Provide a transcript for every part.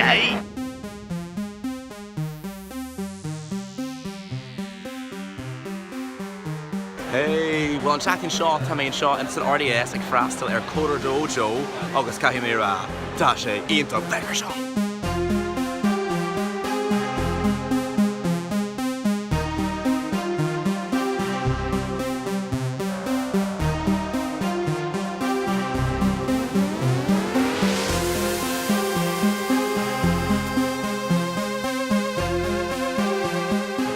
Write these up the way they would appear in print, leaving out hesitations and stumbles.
déanaí. Hey, well, an teachtain seo tá mbeadh seo in san RDS ag freastal CODERDOJO agus caithfidh mé rá tá sé ionntach beagar seo.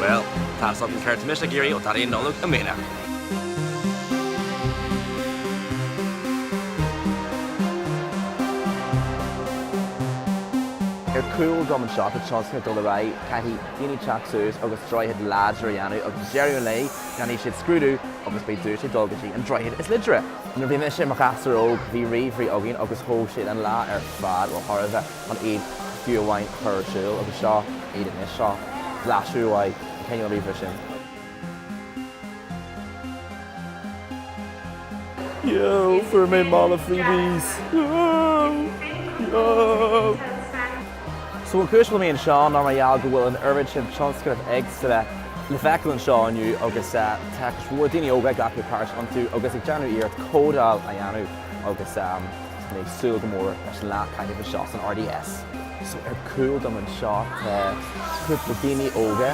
Well, tá something ceart mis a géirí ó taí nollag a mhéna. Cool dom an shot at chance dul ra caihí daoine teach suas agus droichead lads ar dhéanú agus dearú lei gan siad scrúdú agus beidh dúir sé dulgadtí an droichead is lidre. Nuair bhí me sin mar chastar óg bhí riomhrí agén agus thóg siad an lá ar fad ó thorabheith an iad fiú amháin chuirsúil agus seo iad in is seo leasú amháin céine riomhre sin. Yo, for my mala freebies. Yo. So we'll cúis mé an seán ná margheall go bhfuil an uirmid sin tionscadh éagsúil le feiceáil an seo aniu agus teach bhfuil daoine óga gach páirt antú agus ag deanú iad códáil a dhéanú agus ag súil go mór leis an lá caiithh seo san RDS. So ar cúil dom an seo chuid le daoine óga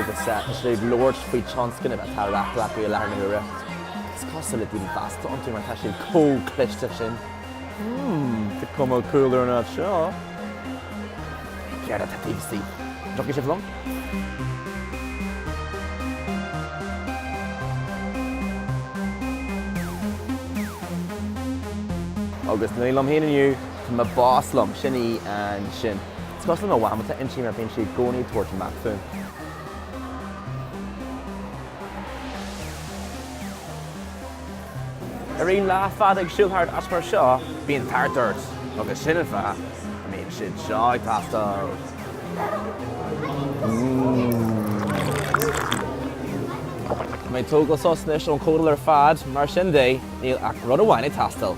agus is léad Lord faoi tionscadh a tá rachla go lear na uire. Is costal le daoine basta antú mar tá sin cócliste sin. Tá cumá cúil ar an seo. Cead a tíí. Drop sé long? Agus na lom héana aniu má báslam sinní an sin. Scoslam a bhhaimata intí mar bhíonn siad gcónaí tuairt an macfún. Ar aon lá fad ag siúlthart as mar seo bíonn tartart agus sin an feadh. Shit, Chaith Micheál. Mae tógal sosnis o'n cwrl ar fad mar sin dé níl ach rud a bhain i tastal.